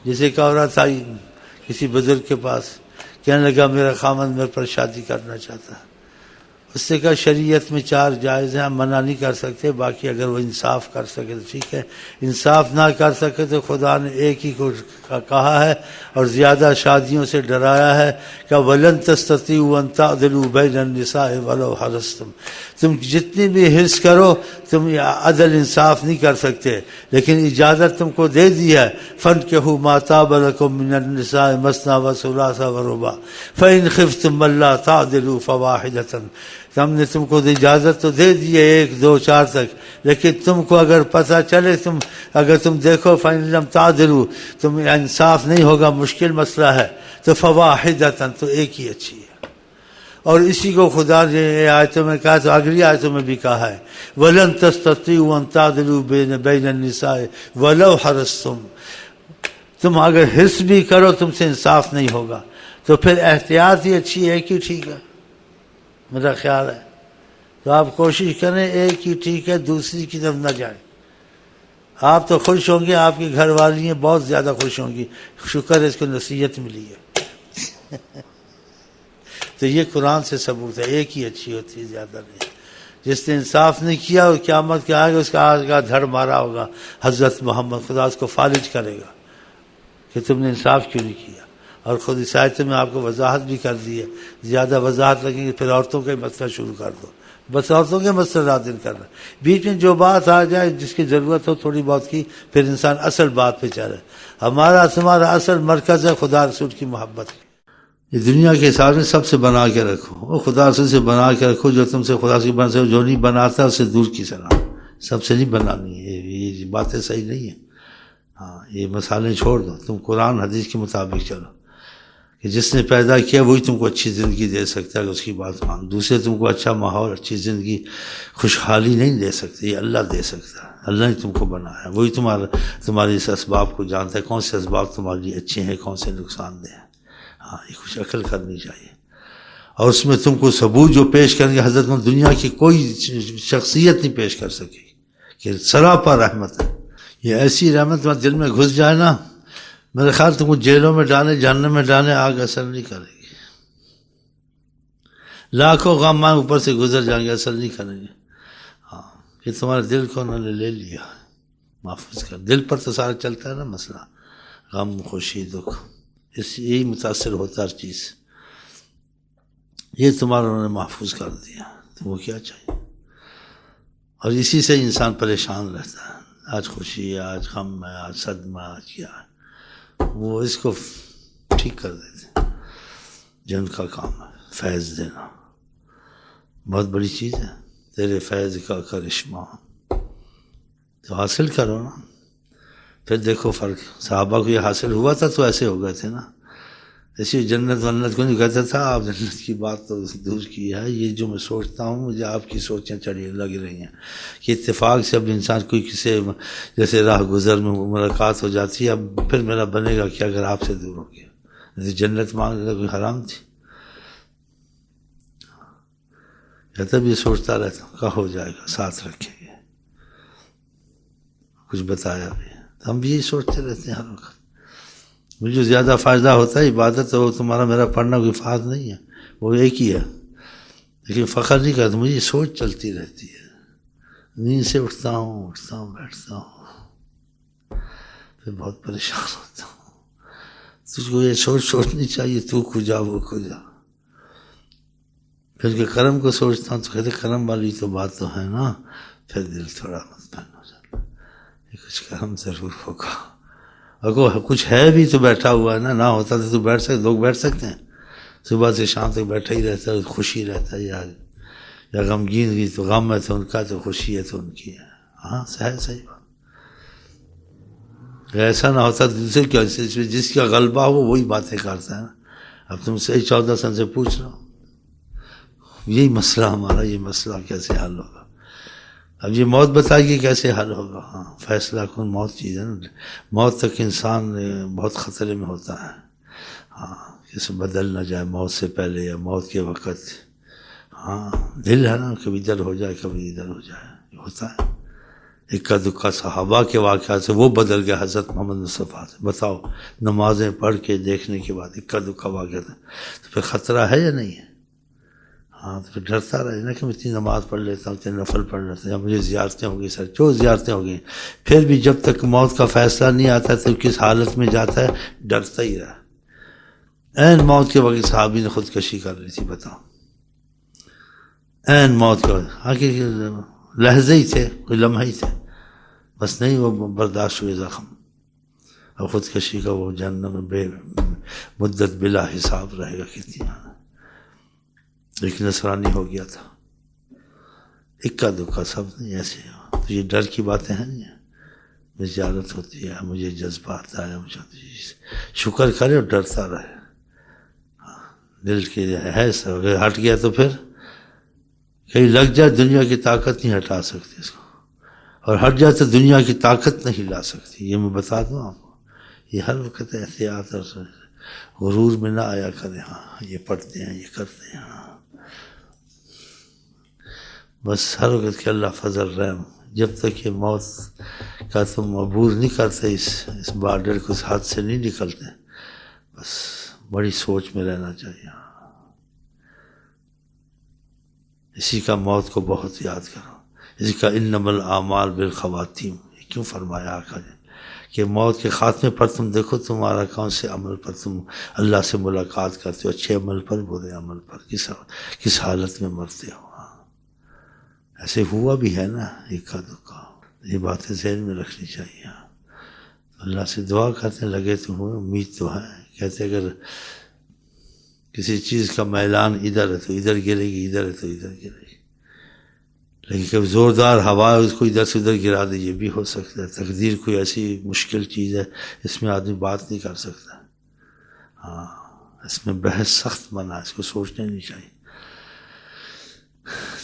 جیسے کہ عورت آئی کسی بزرگ کے پاس، کہنے لگا میرا خامند میرے پر شادی کرنا چاہتا ہے. اس سے کہا شریعت میں 4 جائز ہیں، ہم منع نہیں کر سکتے، باقی اگر وہ انصاف کر سکے تو ٹھیک ہے، انصاف نہ کر سکے تو خدا نے ایک ہی کو کہا ہے اور زیادہ شادیوں سے ڈرایا ہے کہ وَلَن تَسْتَطِيعُوا أَن تَعْدِلُوا بَيْنَ النِّسَاءِ وَلَوْ حَرَصْتُمْ، تم جتنی بھی حرص کرو تم عدل انصاف نہیں کر سکتے، لیکن اجازت تم کو دے دی ہے. فَانكِحُوا مَا طَابَ لَكُم مِّنَ النِّسَاءِ مَثْنَىٰ وَثُلَاثَ وَرُبَاعَ فَإِنْ خِفْتُمْ أَلَّا تَعْدِلُوا فَوَاحِدَةً، ہم نے تم کو اجازت تو دے دی ہے 1 2 4 تک، لیکن تم کو اگر پتہ چلے اگر تم دیکھو فَإِن لَمْ تَعْدِلُوا تم انصاف نہیں ہوگا، مشکل مسئلہ ہے، تو فَوَاحِدَةً تو ایک ہی اچھی ہے. اور اسی کو خدا نے آیتوں میں کہا تو اگلی آیتوں میں بھی کہا ہے وَلَن تَسْتَطِيعُوا أَن تَعْدِلُوا بَيْنَ النِّسَاءِ وَلَوْ حَرَصْتُمْ، تم اگر حرص بھی کرو تم سے انصاف نہیں ہوگا. تو پھر احتیاط ہی اچھی ہے، ایک ہی ٹھیک ہے میرا خیال ہے. تو آپ کوشش کریں ایک ہی ٹھیک ہے، دوسری کی طرف نہ جائیں. آپ تو خوش ہوں گے، آپ کی گھر والی ہیں بہت زیادہ خوش ہوں گی، شکر ہے اس کو نصیحت ملی ہے. تو یہ قرآن سے ثبوت ہے، ایک ہی اچھی ہوتی ہے، زیادہ نہیں. جس نے انصاف نہیں کیا وہ قیامت کے آگے اس کا آج کا دھڑ مارا ہوگا حضرت محمد، خدا اس کو فالج کرے گا کہ تم نے انصاف کیوں نہیں کیا. اور خود اس آیت میں آپ کو وضاحت بھی کر دی ہے، زیادہ وضاحت لگیں گے پھر عورتوں کا ہی مسئلہ شروع کر دو، بس عورتوں کے مسئلہ رادن کرنا. بیچ میں جو بات آ جائے جس کی ضرورت ہو تھوڑی بہت کی، پھر انسان اصل بات پہ چلے. تمہارا اصل مرکز ہے خدا رسول کی محبت. یہ دنیا کے سارے سب سے بنا کے رکھو، وہ خدا رسول سے بنا کے رکھو، جو تم سے خدا سے بنا سکو، جو نہیں بناتا اسے دور کی سلام، سب سے نہیں بنانی ہے. یہ باتیں صحیح نہیں ہیں. ہاں یہ مسالے چھوڑ دو، تم قرآن حدیث کے مطابق چلو کہ جس نے پیدا کیا وہی تم کو اچھی زندگی دے سکتا ہے، اس کی بات مان. دوسرے تم کو اچھا ماحول، اچھی زندگی، خوشحالی نہیں دے سکتے، یہ اللہ دے سکتا ہے. اللہ نے تم کو بنایا، وہی تمہارے اس اسباب کو جانتا ہے، کون سے اسباب تمہارے لیے اچھے ہیں، کون سے نقصان دہ ہیں. ہاں یہ کچھ عقل کرنی چاہیے. اور اس میں تم کو ثبوت جو پیش کریں گے حضرت میں دنیا کی کوئی شخصیت نہیں پیش کر سکے گی کہ سراپا رحمت ہے. یہ ایسی رحمت تمہارے دل میں گھس جائے نا، میرے خیال تم کو جیلوں میں ڈالے، جہنم میں ڈالے، آگ اثر نہیں کرے گی. لاکھوں غم اوپر سے گزر جائیں گے، اثر نہیں کریں گے. ہاں کہ تمہارے دل کو انہوں نے لے لیا، محفوظ کر. دل پر تو سارا چلتا ہے نا مسئلہ، غم خوشی دکھ، یہی متاثر ہوتا ہر چیز. یہ تمہارا انہوں نے محفوظ کر دیا، تو وہ کیا چاہیے. اور اسی سے انسان پریشان رہتا ہے، آج خوشی ہے، آج غم ہے، آج صدمہ، آج کیا ہے. وہ اس کو ٹھیک کر دیتے جن کا کام ہے فیض دینا. بہت بڑی چیز ہے، تیرے فیض کا کرشمہ، تو حاصل کرو نا. پھر دیکھو فرق، صحابہ کو یہ حاصل ہوا تھا تو ایسے ہو گئے تھے نا. ایسی جنت ونت کو نہیں کہتا تھا، آپ جنت کی بات تو دور کی ہے. یہ جو میں سوچتا ہوں مجھے آپ کی سوچیں چڑھی لگ رہی ہیں کہ اتفاق سے اب انسان کوئی کسی جیسے راہ گزر میں ملاقات ہو جاتی ہے، اب پھر میرا بنے گا کہ اگر آپ سے دور ہو گیا. جنت مانگنا کوئی حرام تھی؟ کہتا بھی سوچتا رہتا ہوں کیا ہو جائے گا، ساتھ رکھیں گے. کچھ بتایا بھی، ہم بھی یہی سوچتے رہتے ہیں ہر وقت. مجھے جو زیادہ فائدہ ہوتا ہے عبادت، وہ تمہارا میرا پڑھنا کوئی فائدہ نہیں ہے، وہ ایک ہی ہے. لیکن فخر نہیں کرتا، مجھے یہ سوچ چلتی رہتی ہے. نیند سے اٹھتا ہوں بیٹھتا ہوں، پھر بہت پریشان ہوتا ہوں. تجھ کو یہ سوچنی چاہیے، تو کھجا وہ کھجا. پھر کہ کرم کو سوچتا ہوں تو کہتے کرم والی تو بات تو ہے نا. پھر دل تھوڑا مطمئن ہو جاتا، یہ کچھ کرم ضرور ہوگا. اگر کچھ ہے بھی تو بیٹھا ہوا ہے نا، نہ ہوتا تو بیٹھ سکتے، لوگ بیٹھ سکتے ہیں صبح سے شام تک بیٹھا ہی رہتا ہے، خوشی رہتا ہے. یا غمگین کی تو غم ہے تو ان کا، تو خوشی ہے تو ان کی ہے. ہاں صحیح بات. ایسا نہ ہوتا دوسرے کیا، جس کا غلبہ ہو وہی باتیں کرتا ہے نا. اب تم سے 14 سال سے پوچھ رہا ہوں، یہی مسئلہ ہمارا، یہ مسئلہ کیسے حل ہوگا. اب یہ موت بتائیے کیسے حل ہوگا. ہاں فیصلہ کن موت چیز ہے نا، موت تک انسان بہت خطرے میں ہوتا ہے. ہاں کسی بدل نہ جائے موت سے پہلے یا موت کے وقت. ہاں دل ہے نا، کبھی ادھر ہو جائے کبھی ادھر ہو جائے، ہوتا ہے. اکا دکا صحابہ کے واقعات سے وہ بدل گیا حضرت محمد مصطفیٰ سے. بتاؤ نمازیں پڑھ کے دیکھنے کے بعد اکا دکا واقعات تو پھر خطرہ ہے یا نہیں ہے؟ ہاں تو پھر ڈرتا رہے نا کہ میں اتنی نماز پڑھ لیتا ہوں، اتنے نفل پڑھ لیتا ہوں، یا مجھے زیارتیں ہو گئی سر، جو زیارتیں ہو گئی، پھر بھی جب تک موت کا فیصلہ نہیں آتا تو کس حالت میں جاتا ہے؟ ڈرتا ہی رہا. عین موت کے وقت صحابی نے خودکشی کر لی تھی. بتاؤ عین موت کا آگے لحظے ہی تھے، کوئی لمحہ ہی تھے، بس نہیں وہ برداشت ہوئے زخم، اور خودکشی کا وہ جہنم میں بے مدت بلا حساب رہے گا کتنی. لیکن نصرانی ہو گیا تھا. اکا دکا سب نہیں ایسے. تو یہ ڈر کی باتیں ہیں نہیں، مجھے زیارت ہوتی ہے، مجھے جذبات آیا، مجھے شکر کرے اور ڈرتا رہے. دل کے ہے سب، اگر ہٹ گیا تو پھر کہیں لگ جائے دنیا کی طاقت نہیں ہٹا سکتی اس کو، اور ہٹ جائے تو دنیا کی طاقت نہیں لا سکتی. یہ میں بتا دوں آپ کو. یہ ہر وقت احتیاط اور غرور میں نہ آیا کرے. ہاں یہ پڑھتے ہیں، یہ کرتے ہیں، ہاں بس ہر وقت کہ اللہ فضل رحم. جب تک یہ موت کا تم عبور نہیں کرتے، اس بارڈر کو، اس حد سے نہیں نکلتے، بس بڑی سوچ میں رہنا چاہیے. اسی کا موت کو بہت یاد کرو. اسی کا انما الاعمال بالخواتیم کیوں فرمایا آقا نے کہ موت کے خاتمے پر تم دیکھو تمہارا کون سے عمل پر تم اللہ سے ملاقات کرتے ہو، اچھے عمل پر، برے عمل پر، کس حالت میں مرتے ہو. ایسے ہوا بھی ہے نا اکا دکا. یہ باتیں ذہن میں رکھنی چاہیے. اللہ سے دعا کرتے لگے تو ہوئے، امید تو ہے. کہتے اگر کسی چیز کا میلان ادھر ہے تو ادھر گرے گی، ادھر ہے تو ادھر گرے گی. لیکن کبھی زوردار ہوا ہے اس کو ادھر سے ادھر گرا دے، یہ بھی ہو سکتا ہے. تقدیر کوئی ایسی مشکل چیز ہے، اس میں آدمی بات نہیں کر سکتا. ہاں اس میں بحث سخت منع ہے، اس کو سوچنا نہیں چاہیے.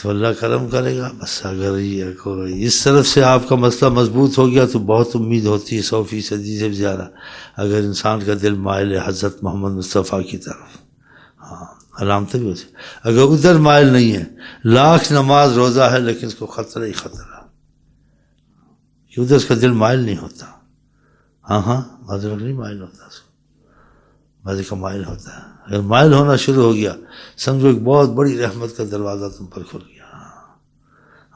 تو اللہ کرم کرے گا. بس اگر اس طرف سے آپ کا مسئلہ مضبوط ہو گیا تو بہت امید ہوتی ہے 100% سے زیادہ. اگر انسان کا دل مائل ہے حضرت محمد مصطفیٰ کی طرف، ہاں علامتیں بھی ہوتی. اگر ادھر مائل نہیں ہے، لاکھ نماز روزہ ہے لیکن اس کو خطرہ ہی خطرہ کہ ادھر اس کا دل مائل نہیں ہوتا. ہاں بعض وقت نہیں مائل ہوتا، اس کو بعض کا مائل ہوتا ہے. اگر مائل ہونا شروع ہو گیا سمجھو ایک بہت بڑی رحمت کا دروازہ تم پر کھل گیا.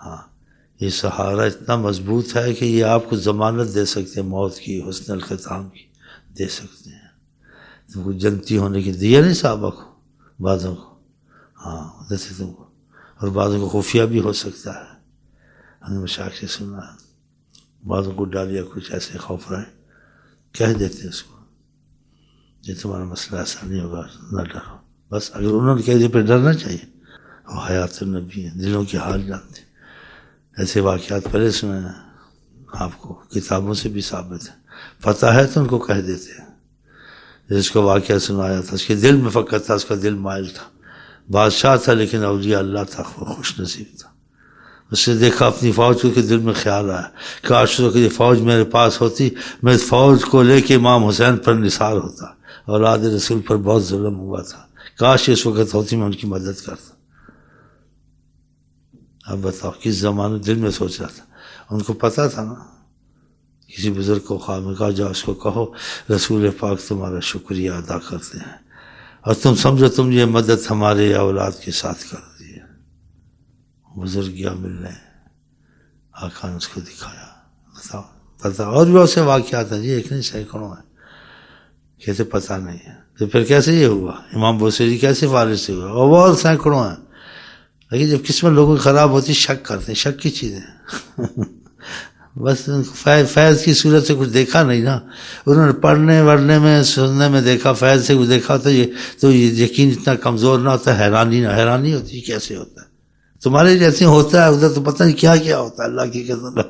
ہاں یہ سہارا اتنا مضبوط ہے کہ یہ آپ کو ضمانت دے سکتے ہیں موت کی، حسن الختام کی دے سکتے ہیں. تم کو جنتی ہونے کی دیا نہیں صحابہ کو، بعضوں کو. ہاں ادھر سے تم کو، اور بعضوں کو خفیہ بھی ہو سکتا ہے. ہم نے مشاق سے سنا ہے بعضوں کو ڈالیا کچھ ایسے خوف رہے، کہہ دیتے اس کو یہ تمہارا مسئلہ ایسا نہیں ہوگا، نہ ڈرو. بس اگر انہوں نے کہہ دیا پھر ڈرنا چاہیے. وہ حیات النبی ہے، دلوں کے حال جانتے. ایسے واقعات پہلے سنے ہیں آپ کو، کتابوں سے بھی ثابت ہے. پتہ ہے تو ان کو کہہ دیتے ہیں. جس کو واقعہ سنایا تھا اس کے دل میں فقط تھا، اس کا دل مائل تھا. بادشاہ تھا لیکن اولیاء اللہ تھا، وہ خوش نصیب تھا. اس نے دیکھا اپنی فوج کو کہ دل میں خیال آیا کاش یہ فوج میرے پاس ہوتی، میں فوج کو لے کے امام حسین پر نثار ہوتا. اولاد رسول پر بہت ظلم ہوا تھا، کاش اس وقت ہوتی میں ان کی مدد کرتا. اب بتاؤ کس زمانے دل میں سوچ رہا تھا. ان کو پتہ تھا نا. کسی بزرگ کو خواب میں کہا جاؤ اس کو کہو رسول پاک تمہارا شکریہ ادا کرتے ہیں اور تم سمجھو تم یہ مدد ہمارے اولاد کے ساتھ کر دی ہے. بزرگ گیا ملنے، آقا نے اس کو دکھایا. بتاؤ پتہ. اور بھی اسے واقعات ہیں جی، ایک نہیں سینکڑوں ہیں. کہتے پتہ نہیں ہے. تو پھر کیسے یہ ہوا؟ امام بوصیری کیسے وارث سے ہوا؟ اور بہت سینکڑوں ہیں. لیکن جب قسمت لوگوں کی خراب ہوتی شک کرتے ہیں. شک کی چیز ہے بس فیض کی صورت سے کچھ دیکھا نہیں نا. انہوں نے پڑھنے ورنے میں سننے میں دیکھا، فیض سے کچھ دیکھا تو یہ یقین اتنا کمزور نہ ہوتا. حیرانی ہوتی کیسے ہوتا ہے. تمہارے جیسے ہوتا ہے ادھر تو پتہ نہیں کیا کیا ہوتا ہے. اللہ کی قسم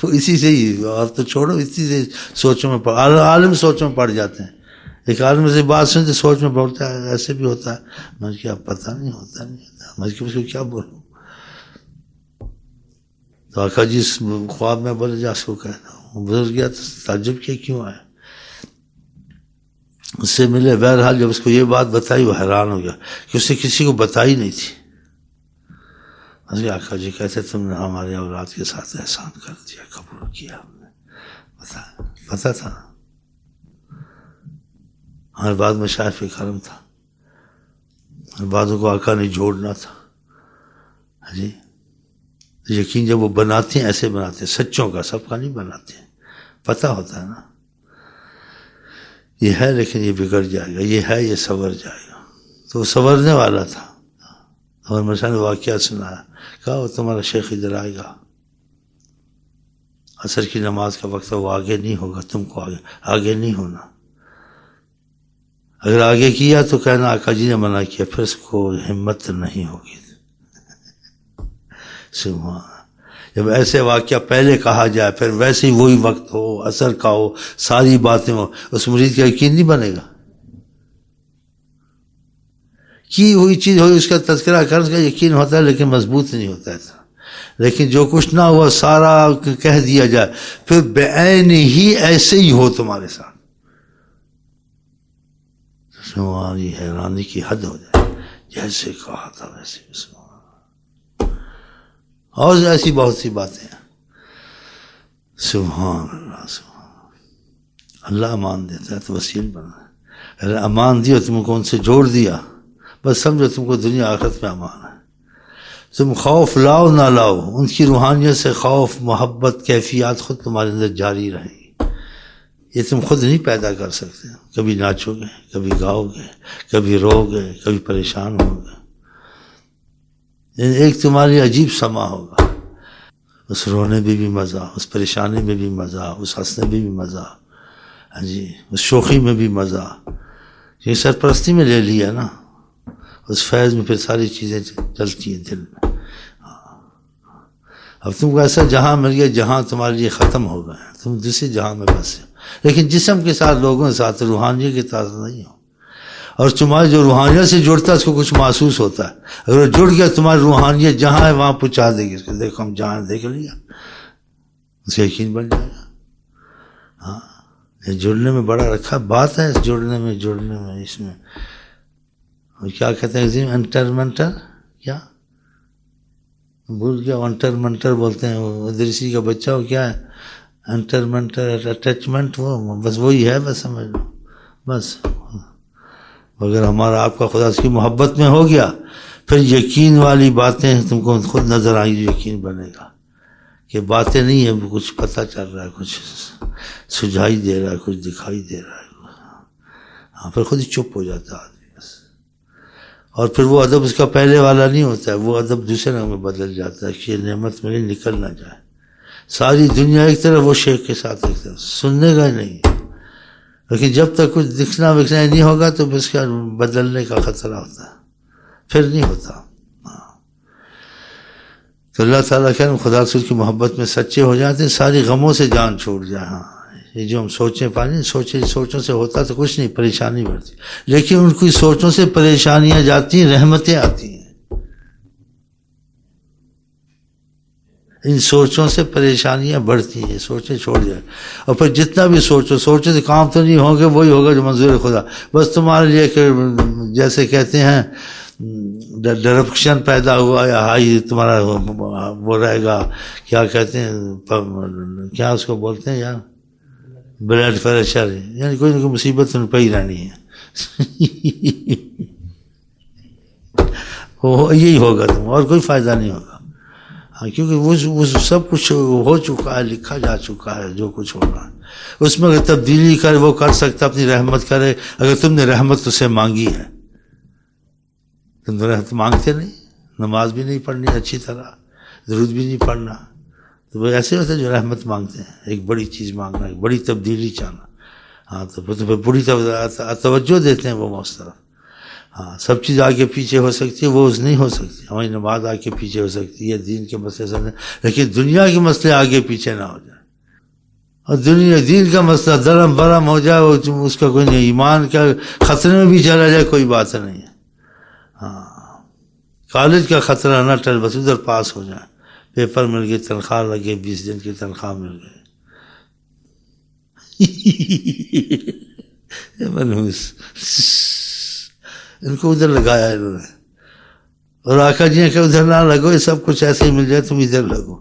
اسی سے ہی. اور تو چھوڑو اسی سے سوچوں میں عالم سوچوں میں پڑ جاتے ہیں. ایک عالم سے بات سنتے سوچ میں پڑتا ہے ایسے بھی ہوتا ہے. میں کیا پتہ نہیں ہوتا میں اس کو کیا بولوں. تو آقا جی خواب میں بولے جا اس کو کہتا ہوں. بزرگ گیا تو تعجب کیا کیوں آیا. اس سے ملے. بہرحال جب اس کو یہ بات بتائی وہ حیران ہو گیا کہ اس نے کسی کو بتائی نہیں تھی. حضرت آقا جی کہتے تم نے ہمارے اولاد کے ساتھ احسان کر دیا، قبول کیا ہم نے، پتا تھا ہر بات میں شاف کرم تھا، ہر باتوں کو آقا نے جوڑنا تھا. جی یقین جب وہ بناتے ہیں ایسے بناتے ہیں، سچوں کا، سب کا نہیں بناتے ہیں، پتہ ہوتا ہے نا یہ ہے لیکن یہ بگڑ جائے گا، یہ ہے یہ سنور جائے گا. تو وہ سنورنے والا تھا. اور مثلا نے واقعہ سنایا، کہا وہ تمہارا شیخ ادھر آئے گا، عصر کی نماز کا وقت وہ آگے نہیں ہوگا، تم کو آگے نہیں ہونا، اگر آگے کیا تو کہنا آقا جی نے منع کیا، پھر اس کو ہمت نہیں ہوگی. سبحان، جب ایسے واقعہ پہلے کہا جائے پھر ویسے ہی وہی وقت ہو، اثر کا ہو، ساری باتیں ہو، اس مرید کا یقین نہیں بنے گا. کی ہوئی چیز ہوئی اس کا تذکرہ کر کا یقین ہوتا ہے لیکن مضبوط نہیں ہوتا ہے. لیکن جو کچھ نہ ہوا سارا کہہ دیا جائے پھر بعین ہی ایسے ہی ہو تمہارے ساتھ، تمہاری حیرانی کی حد ہو جائے، جیسے کہا تھا ویسے. اور ایسی بہت سی باتیں ہیں. سبحان اللہ، سبحان اللہ. امان دیتا ہے تو وسیل بنا، اگر امان دیا تم کو ان سے جوڑ دیا، بس سمجھو تم کو دنیا آخرت میں امان ہے. تم خوف لاؤ نہ لاؤ، ان کی روحانیت سے خوف، محبت، کیفیات خود تمہارے اندر جاری رہیں گی. یہ تم خود نہیں پیدا کر سکتے. کبھی ناچو گے، کبھی گاؤ گے، کبھی رو گے، کبھی پریشان ہو گے. ایک تمہاری عجیب سما ہوگا، اس رونے میں بھی مزہ، اس پریشانی میں بھی مزہ، اس ہنسنے میں بھی مزہ، ہاں جی، اس شوخی میں بھی مزہ. یہ سرپرستی میں لے لیا نا، اس فیض میں پھر ساری چیزیں چلتی ہیں دل میں. اب تم کو ایسا جہاں مل گیا جہاں تمہارے لیے ختم ہو گئے، تم دوسرے جہاں میں بسے، لیکن جسم کے ساتھ، لوگوں کے ساتھ، روحانیت کے ساتھ نہیں ہو. اور تمہاری جو روحانیت سے جڑتا ہے اس کو کچھ محسوس ہوتا ہے. اگر وہ جڑ گیا تمہاری روحانیت جہاں ہے وہاں پہنچا دے گی. اس کو دیکھو ہم جہاں دیکھ لیا، اس کا یقین بن جائے گا. ہاں، یہ جڑنے میں بڑا رکھا بات ہے، اس جڑنے میں اس میں کیا کہتے ہیں انٹر کیا بھول گیا، انٹر منٹر بولتے ہیں، وہ ادریسی کا بچہ ہو، کیا ہے انٹر منٹر اٹیچمنٹ، وہ بس وہی ہے، بس سمجھ لو بس. اگر ہمارا آپ کا خدا اس کی محبت میں ہو گیا پھر یقین والی باتیں تم کو خود نظر آئی، یقین بنے گا کہ باتیں نہیں ہیں، کچھ پتہ چل رہا ہے، کچھ سجھائی دے رہا ہے، کچھ دکھائی دے رہا ہے. ہاں، پھر خود ہی چپ ہو جاتا ہے آدمی بس. اور پھر وہ ادب اس کا پہلے والا نہیں ہوتا ہے، وہ ادب دوسرے رنگ میں بدل جاتا ہے کہ یہ نعمت میری نکل نہ جائے. ساری دنیا ایک طرف، وہ شیخ کے ساتھ ایک طرف، سننے کا نہیں. لیکن جب تک کچھ دکھنا وکھنا نہیں ہوگا تو اس کا بدلنے کا خطرہ ہوتا ہے، پھر نہیں ہوتا. تو اللہ تعالیٰ کہ خدا رسول کی محبت میں سچے ہو جاتے ہیں، ساری غموں سے جان چھوڑ جائے. ہاں، یہ جو ہم سوچیں پانی، سوچوں سے ہوتا تو کچھ نہیں، پریشانی بڑھتی، لیکن ان کی سوچوں سے پریشانیاں جاتی ہیں، رحمتیں آتی ہیں. ان سوچوں سے پریشانیاں بڑھتی ہیں، سوچیں چھوڑ جائے. اور پھر جتنا بھی سوچو سے کام تو نہیں ہوں گے، وہی ہوگا جو منظور خدا. بس تمہارے لیے کہ جیسے کہتے ہیں ڈرپشن پیدا ہوا یا ہائی تمہارا وہ رہے گا، کیا کہتے ہیں، کیا اس کو بولتے ہیں یار، بلڈ پریشر، یعنی کوئی نہ کوئی مصیبت تم پہ ہی رہنی ہے. یہی ہوگا تم، اور کوئی فائدہ نہیں ہوگا. ہاں، کیونکہ وہ سب کچھ ہو چکا ہے، لکھا جا چکا ہے جو کچھ ہوگا. اس میں اگر تبدیلی کرے وہ کر سکتا، اپنی رحمت کرے. اگر تم نے رحمت اسے مانگی ہے، تم تو رحمت مانگتے نہیں، نماز بھی نہیں پڑھنی اچھی طرح، درود بھی نہیں پڑھنا، تو وہ ایسے ہوتے ہیں جو رحمت مانگتے ہیں، ایک بڑی چیز مانگنا، ایک بڑی تبدیلی چاہنا. ہاں، تو پھر بڑی توجہ دیتے ہیں وہ مسترف. ہاں، سب چیز آگے پیچھے ہو سکتی ہے، وہ نہیں ہو سکتی. ہماری نماز آگے پیچھے ہو سکتی ہے، دین کے مسئلے سے، لیکن دنیا کے مسئلے آگے پیچھے نہ ہو جائے. اور دین کا مسئلہ درم برم ہو جائے، اس کا کوئی نہیں، ایمان کا خطرے میں بھی چلا جائے کوئی بات نہیں ہے. ہاں، کالج کا خطرہ نہ ٹل، بس ادھر پاس ہو جائے، پیپر مل گئے، تنخواہ لگے، 20 دن کی تنخواہ مل گئی. منحوس، ان کو ادھر لگایا انہوں نے. اور آقا جی نے کہا ادھر نہ لگو، یہ سب کچھ ایسے ہی مل جائے، تم ادھر لگو.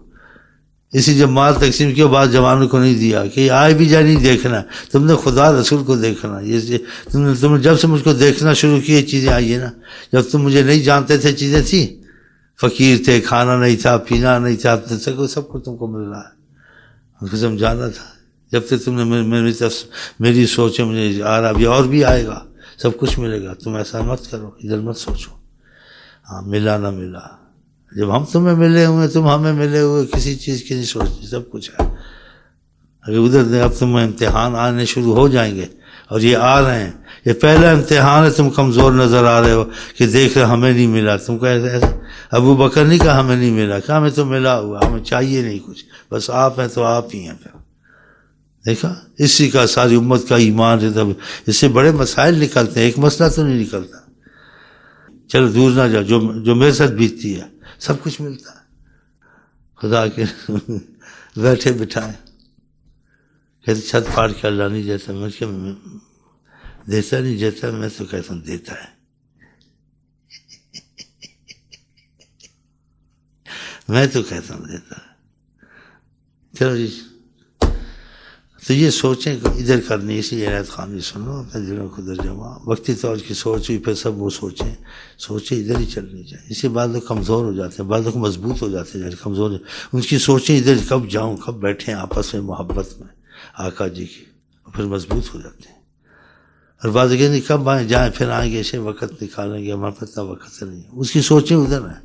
اسی جب مال تقسیم کیا بعض جوانوں کو نہیں دیا کہ آئے بھی جا نہیں دیکھنا، تم نے خدا رسول کو دیکھنا. یہ تم نے جب سے مجھ کو دیکھنا شروع کی یہ چیزیں آئی ہیں نا، جب تم مجھے نہیں جانتے تھے چیزیں تھیں، فقیر تھے، کھانا نہیں تھا، پینا نہیں تھا، سب کچھ تم کو مل رہا ہے. اس کو سمجھانا تھا. جب تک تم نے میری سوچ مجھے آ رہا، ابھی اور بھی آئے گا، سب کچھ ملے گا، تم ایسا مت کرو، ادھر مت سوچو. ہاں ملا نہ ملا، جب ہم تمہیں ملے ہوئے تم ہمیں ملے ہوئے، کسی چیز کی نہیں سوچتی، سب کچھ ہے. اگر ادھر اب تمہیں امتحان آنے شروع ہو جائیں گے، اور یہ آ رہے ہیں، یہ پہلا امتحان ہے. تم کمزور نظر آ رہے ہو کہ دیکھ رہے ہمیں نہیں ملا. تم کو ایسے ابو بکر نہیں کہا ہمیں نہیں ملا، کہا ہمیں تو ملا ہوا، ہمیں چاہیے نہیں کچھ، بس آپ ہیں تو آپ ہی ہیں. پھر دیکھا، اسی کا ساری امت کا ایمان ہے. تب اس سے بڑے مسائل نکلتے ہیں، ایک مسئلہ تو نہیں نکلتا. چلو دور نہ جاؤ، جو میرے ساتھ بیتتی ہے سب کچھ ملتا ہے. خدا کے بیٹھے بٹھائے کہتے چھت پھاڑ کے اللہ نہیں دیتا. میں کہ دیتا نہیں دیتا، میں تو کہتا ہوں دیتا ہے. میں تو کہتا ہوں دیتا ہے. چلو جی، تو یہ سوچیں ادھر کرنی، اسی عنایت خانی سنو، اپنے دلوں کو ادھر جمع. وقتی طور کی سوچ ہوئی، پھر سب وہ سوچیں ادھر ہی چلنی چاہیے. اسی بعد لوگ کمزور ہو جاتے ہیں، بعد لوگ مضبوط ہو جاتے ہیں. کمزور ان کی سوچیں ادھر، کب جاؤں، کب بیٹھیں آپس میں محبت میں آقا جی کی، پھر مضبوط ہو جاتے ہیں. اور بعض کہیں کب آئیں جائیں، پھر آئیں گے، ایسے وقت نکالیں گے، ہمارے پاس اتنا وقت نہیں ہے. اس کی سوچیں ادھر ہیں.